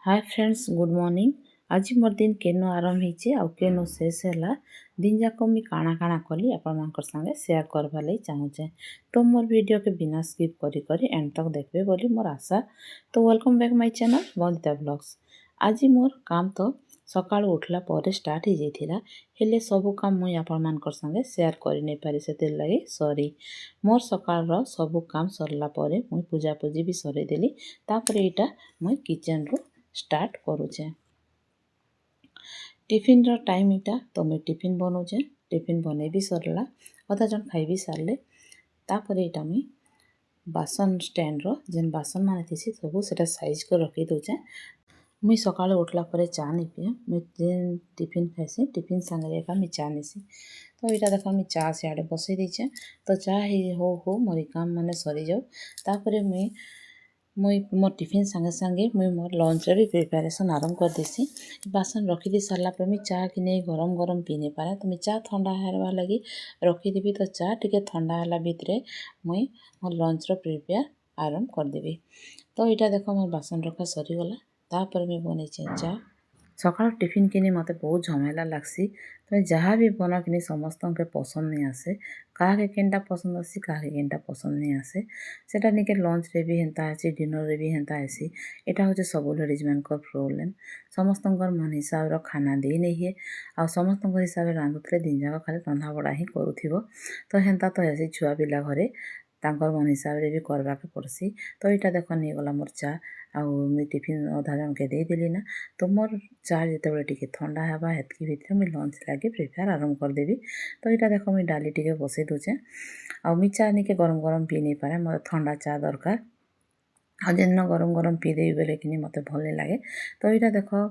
Hi friends good morning. आज मोर दिन केनो आरंभ होइचे आउ केनो शेष है। दिन जाक मुझे काଣା काଣା कली आपण संगे शेयर करवा लगी चाहूचे। तो मोर वीडियो के बिना स्किप करी करी एंड तक देखबे बोली मोर आशा। तो welcome back my channel Bandita blogs. आज मोर काम तो सकाळ उठला पर स्टार्ट हो जाइथिला, हेले सबु काम मुई आपण मानकर संगे शेयर करि नै पारि सेतिर लागि सॉरी। मोर सकाळ रो सबु काम सरला परे मुई पूजा पूजी भी सरे देली। तापरे एटा मुई किचन रो स्टार्ट करूचे। टिफिन रो टाइम इटा तो मुई टिफिन बनाऊचे। टिफिन बने भी सरला, अधा जन खाई भी सारले। तापरे इटा मुई बासन स्टैंड रो जेन बासन माने थिसी सबु सेटा साइज कर रखी दोचे। मुई सकाळे उठला परे चा नहीं पिए, मुई जेन टिफिन खाइसी टिफिन संगे एका मुई चा नेसी। तो इटा देखा मुई चा सियाडे बसई देचे। तो चा ही हो मोर काम माने सरी जाऊ। तापरे मुई मोर टिफिन संगे संगे मुई मोर लंच रे भी प्रिपरेशन आरंभ कर देसी। बासन रखी दी सारला पर मुई चा कि नहीं गरम गरम पी नहीं पारे, तो मुई चा ठंडा हेरवा लगी रखी देबी। तो चा टिके ठंडा होला भितरे मुई मोर लंच रो प्रिपेयर आरंभ कर देबी। तो इटा देखो मोर बासन रखा सरी गला। तापर मुई बनैचे चा। सकाळ टिफिन किनी मते बहुत झमेला लागसी। तो जहाँ भी बना किनी समस्त के पसंद नहीं आसे। काहे केनटा पसंद आसी काहे केनटा पसंद नहीं आसे। सेटा निके लंच रे भी हेंता आसी डिनर रे भी हेंता आसी। एटा होचे सब लेडीज मान को प्रॉब्लम। समस्त मन हिसाब रो खाना दे नहीं है। आ समस्त हिसाब रे रांधुतले दिन जाक खाली रंधा बड़ा ही करूथिबो। तो हेंता तो आसी छुआ पिला घरे तांकर मन हिसाब रे भी करबा के पड़सी। तो इटा देखो नहीं गला मोर चा आ मुई टिफिन अधा जन के दे देली ना। तो मोर चा जेतेबेले टिके ठंडा हेबा हेतकी भितरे मुई लंच लागे प्रिपेयर आरंभ कर देबी। तो इटा देखो मुई डाली टिके बसई दोचे। आ मुई चा निके गरम गरम पी नहीं पारे, मोर ठंडा चा दरकार। आ जेन गरम गरम पी देबी बेले किनी मते भल नहीं लागे। तो इटा देखो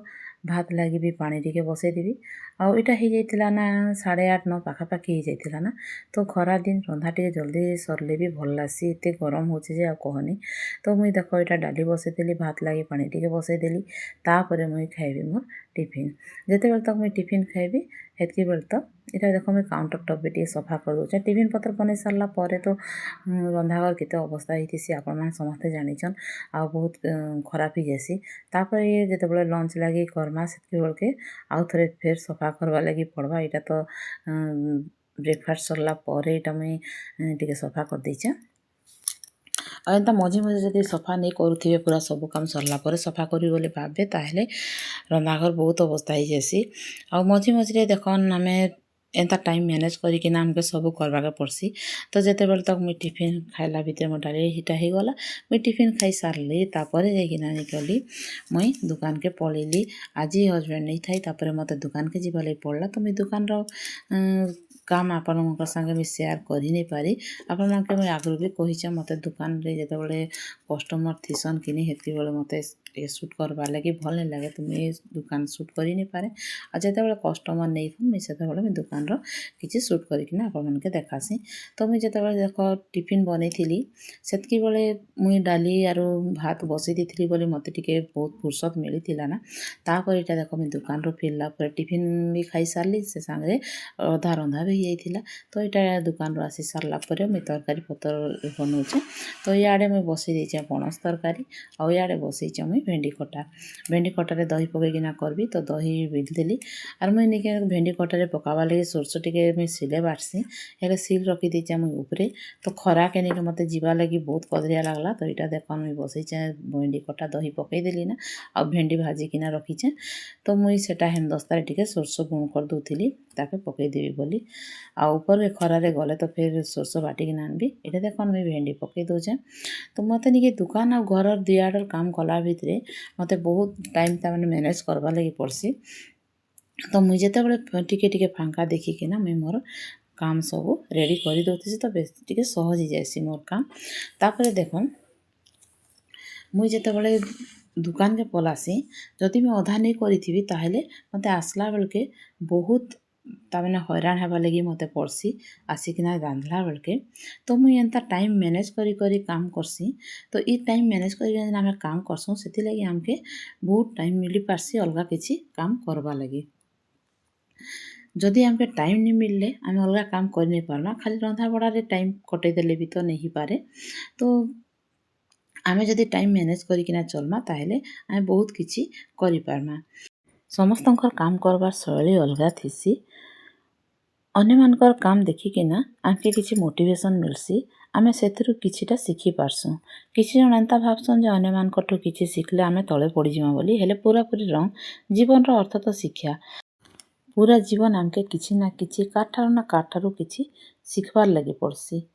भात लगी भी पानी टिके बसई देबी। आउ इटा ही जाइतिला ना 8:30-9 पाखापाखि ही जाइतिला ना। तो खरा दिन रंधा टिके जल्दी सरले भी भल लासी, एते गरम होचे जे आ कहनी। तो मुई देखो इटा डाली बसई देली, भात लगी पानी टिके बसई देली। तापरे मुई खाइबी मोर टिफिन। जेतेबेले तक मुई टिफिन खाइबी हेतकी बेले तक इटा देखो मुई काउंटर टॉप भी टिके सफा कर दोचे। टिफिन पत्र बनै सारला परे तो रंधाघर केते अवस्था होइतिसी आपण माने समस्ते जानिछन। आ बहुत खराब ही जैसी। तापर ये जेतेबेले लंच लगी करमा सेतकी बेलके आउ थरे फेर सफा करवा लगी पड़वा। इटा तो ब्रेकफास्ट सरला परे इटा मुई टिके सफा कर देइचे। आ एंता मझे मझे जदि सफा नहीं करूथिबे पूरा सब काम सरला परे सफा करी बोले भाबे ताहले रंधाघर बहुत अवस्था ही जैसी। आ मझे मझे देखन आमे एंता टाइम मैनेज करिकिना हमके सब करवा के पड़सी। तो जेतेबेले तक मुई टिफिन खाइला भितर मोर डाली हिटा ही गला। मुई टिफिन खाई सारली तापरे जाइकिना निकली मुई दुकान के पळेली। आज हस्बैंड नहीं थाई तापरे मते दुकान के जीवा लगी पड़ला। तो मुई दुकान रो काम आपण मन संगे मुई शेयर करि नहीं पारी। आपण मन के मुई आगु भी कहिचे मते दुकान रे जेतेबेले कस्टमर थिसन किनी हेतकी बेले मते शूट करवा लगी भल नहीं लागे। तो मुई दुकान शूट करि नहीं पारे। आ जेतेबेले कस्टमर नहीं थन मुई सेतेबेले मुई दुकान रो किछि शूट करिकिना आपण मन के देखासी। तो मुई जेतेबेले देखो टिफिन बनैथिली सेतकी बेले मुई डाली आरो भात बसई देथिली बोली मते टिके बहुत फुर्सत मिलिथिला ना। तापर इटा देखो मुई दुकान रो फिरला पर टिफिन भी खाई सारली से संगे अधा रंधा भी जाइथिला। तो इटा दुकान रो आसी सारला परे मुई तरकारी पतर बनौचे। तो याडे मुई बसई देइचे पणस तरकारी आ याडे बसईचे मुई भेंडी खटा। भेंडी खटारे दही पकेकिना करबी। तो दही बिल देली आर मुई निके भेंडी खटारे पकावा लगी सोरस टिके मुई सिले बाटसी। हेले सिल रखी देइचे मुई उपरे। तो खरा के निके मते जीवा लगी बहुत कदरिया लागला। तो इटा देखन मुई बसईचे भेंडी खटा दही पकई देली ना आ भेंडी भाजी किना रखीचे। तो मुई सेटा हेमदस्तारे टिके सोरस गुण कर दउथिली ताके पकई देबी बोली। आ ऊपर के खरा रे गले तो फिर सोरस बाटिकिना आनबी। इटा देखन मुई भेंडी पकई दोचे। तो मते निके दुकान आ घर दुआडर काम कला भितरे मते बहुत टाइम तामाने मैनेज करवा लगी पड़सी। तो मुई जेतेबेले टिके टिके फांका देखिकिना मुई मोर काम सब रेडी करि दउथिसी। तो बेस टिके सहज ही जाइसी मोर काम। तापरे देखन मुई जेतेबेले दुकान के पलासी जदि मैं अधा नहीं करिथिबी ताहले मते आसला बेलके बहुत तामाने हैरान हेबा लगी मते पड़सी आसिकिना रांधला बेलके। तो मुई एंता टाइम मैनेज करी करी काम करसी। तो ई टाइम मैनेज करी आमे काम करसुँ सेति लगी हमके बहुत टाइम मिली पारसी अलगा किछि काम करबा लगी। जदि हमके टाइम नहीं मिलले आमे अलगा काम करि नहीं पारना, खाली रंधा बड़ा रे टाइम कटई देले भी तो नहीं पारे। तो आमे जदि टाइम मैनेज करिकिना चलमा ताहेले आमे बहुत किछि करि पारमा। समस्तंकर काम करबार शैली अलगा थिसी। अन्यमानकर काम देखिकिना आमके किछि मोटिवेशन मिलसी। आमे सेथिरु किछिटा शिखि पारसुं। किछि जण एंता भाबसन जे अन्यमानकठु किछि शिखले आमे तळे पडिजिमा बोली, हेले पूरापूरी रंग। जीवनर अर्थ तो शिक्षा। पूरा जीवन आमके किछि ना किछि काठारु ना काठारु किछि शिखबार लागि पड़सी।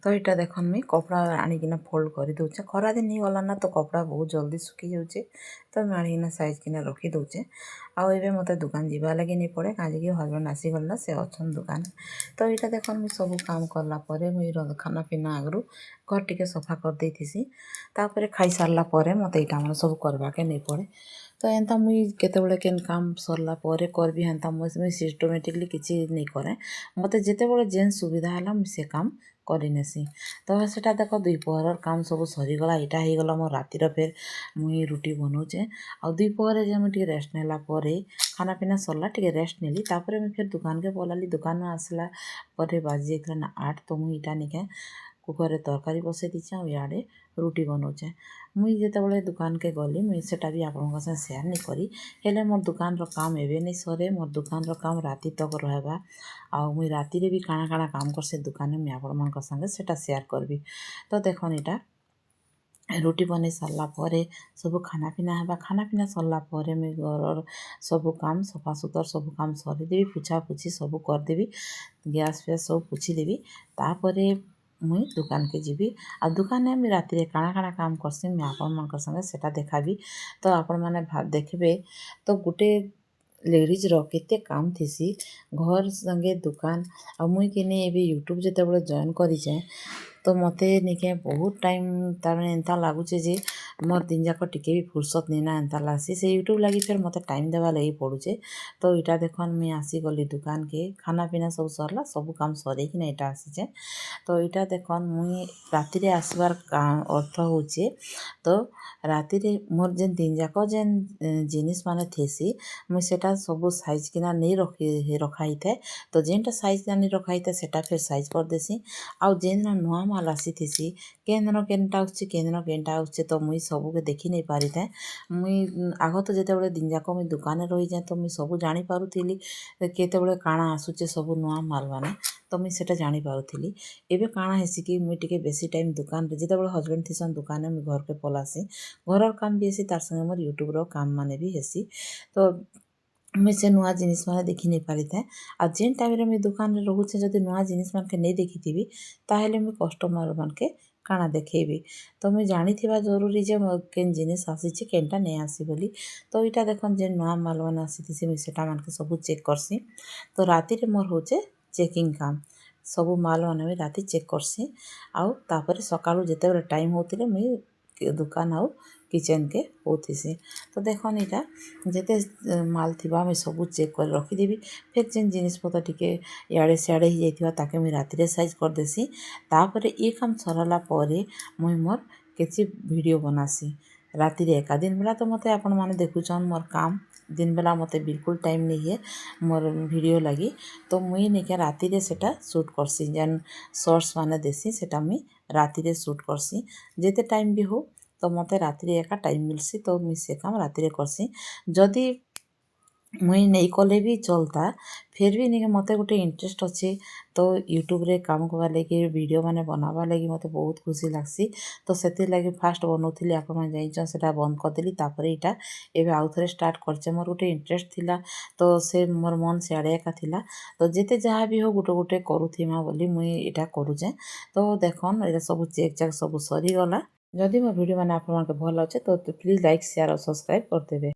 तो इटा देखन मी कपड़ा आनिकिना फोल्ड करि दउचे। खरा दिन ही गला ना तो कपड़ा बहुत जल्दी सुखी जाउचे। तो मैं आनिकिना साइज किना रखी दउचे। आउ एबे मते दुकान जीवा लागि नहीं पड़े काजे कि हस्बैंड आसी गला से अछन दुकान। तो इटा देखन मी सब काम करला परे मुई खाना पीना आगरू घर टिके सफा कर देथिसी। तापरे खाई सारला परे मते इटा मन सब करबा के नहीं पड़े। तो एंता मुई केतेबेले केन काम सरला परे करबी हेंता मुई सिस्टमेटिकली किछि नहीं करे। मते जेतेबेले जेन सुविधा हला मुई से काम करिनेसी। तो सेटा देख दुईपहर काम सब सरीगला। इटा ही गला मोर रातिर फेर मुई रुटी बनौचे। आ दुईपहर जे मुई टिके रेस्ट नेला परे खाना पीना सरला टिके रेस्ट नेली। तापरे मुई फेर दुकान के पलाली। दुकान आसला परे बाजी जाइतला ना 8। तो मुई इटा निके कुकर रे तरकारी बसई दिछे आ इयाडे रुटी बनौचे। मुई जेतेबेले दुकान के गली मुई सेटा भी आपनका संगे शेयर नहीं करी। हेले मोर दुकान रो काम एबे नहीं सरे। मोर दुकान रो काम राति तक रहबा। आ मुई राति रे भी काଣା काଣା काम करसे दुकान में आपनका संगे सेटा शेयर करबी। तो देखन इटा रुटी बनै सारला परे सब खाना पीना हेबा। खाना पीना सरला परे मुई घर सब काम सफा सुतर सब काम सरी देबी। पुछा पुछी सब कर देबी। गैस फैस सब पुछि देबी। तापरे मुई दुकान के जीबी। आ दुकान में मुई राति रे काଣା काଣା काम करसी मुई आपनका संगे सेटा देखाबी। तो आपण माने देखबे तो गुटे लेडीज रो केते काम थिसी घर संगे दुकान। आ मुई किने एबे यूट्यूब जेतेबेले जॉइन करिचे तो मते निके बहुत टाइम तारने एंता लागुचे जे मोर दिन जाक टिके भी फुर्सत नेना एंता लागसी। से यूट्यूब लागि फेर मते टाइम देवा लागि पड़ुचे। तो इटा देखन मुई आसी गली दुकान के खाना पीना सब सरला सब काम सरे कि ना इटा आसीचे। तो इटा देखन मुई राति रे आसबार अर्थ होचे। तो राति रे मोर जेन दिन जाक जेन जिनिस माने थेसी मुई सेटा सब साइज किना नहीं रखाई थे। तो जेनटा साइज ना नहीं रखाई थे सेटा फिर साइज कर देसी। आउ जेन नुआ माल आसी थिसी केन दिन केनटा आउचे केन दिन केनटा आउचे तो मुई सबू के देखि नहीं पारि थे। मुई आग तो जेतेबेले दिन जाक मुई दुकान रही जाए तो मुई सबू जानी पारुथिली केतेबेले काଣା आसुचे सब नुआ माल माने। तो मुई सेटा जानी पारुथिली। एबे काଣା हेसी कि मुई टिके बेसी टाइम दुकान रे जेतेबेले हस्बैंड थिसन दुकान में मुई घर के पलासी। घरर काम भी हेसी तार संगे मोर यूट्यूब रो काम माने भी हेसी। तो मुई से नुआ जिनिस माने देखि नहीं पारि थे। आ जेन टाइम रे मुई दुकान रे रहुचे जदि नुआ जिनिस मानके नहीं देखिथिबी ताहेले मुई कस्टमर मानके काଣା देखेबी। तो मुई जानिथिबा जरूरी जे केन जिनिस आसीचे केनटा नहीं आसी बोली। तो इटा देखन जेन नुआ माल माने आसीथिसी मुई सेटा मानके सबू चेक करसी। तो राति रे मोर होचे चेकिंग काम। सबू माल माने मुई राति चेक करसी। आउ तापरे सकाळु जेतेबेले टाइम होतिले मुई दुकान आउ किचन के होथिसी। तो देखन इटा जेते माल थिबा मुई सबू चेक कर रखिदेबी। फिर जेन जिनिस पत्र टिके इयाडे सियाडे ही जाइथिबा ताके मुई राति रे साइज कर देसी। तापरे ए काम सरला परे मुई मोर किछि वीडियो बनासी राति रे एका। दिन बेला तो मते आपण माने देखुछन मोर काम दिन बेला मते बिल्कुल टाइम नहीं है मोर वीडियो लगी। तो मुई निके राति रे सेटा शूट करसी जेन शॉर्ट्स माने देसी सेटा मुई राति रे शूट करसी। जेते टाइम भी हो तो मते राति रे एका टाइम मिलसी तो मुई से काम राति रे करसी। जदि मुई नहीं कले भी चलता फिर भी निके मते गोटे इंटरेस्ट अच्छे। तो यूट्यूब रे काम करवा लगी वीडियो माने बनावा लगी मते बहुत खुशी लागसी। तो सेति लगी फास्ट बनौथिली आपण माने जाइछन सेटा बंद कर देली। तापरे इटा एबे आउ थरे स्टार्ट करचे। मोर गोटे इंटरेस्ट थिला तो से मोर मन सियाडे एका थिला। तो जेते जहाँ भी हो गोटे गोटे करूथिमा बोली मुई इटा करूचे। तो देखन एटा सब चेक चाक सब सरी गला। जदि मो वीडियो माने आपण मानके भल लागे तो प्लीज लाइक शेयर और सब्सक्राइब कर देबे।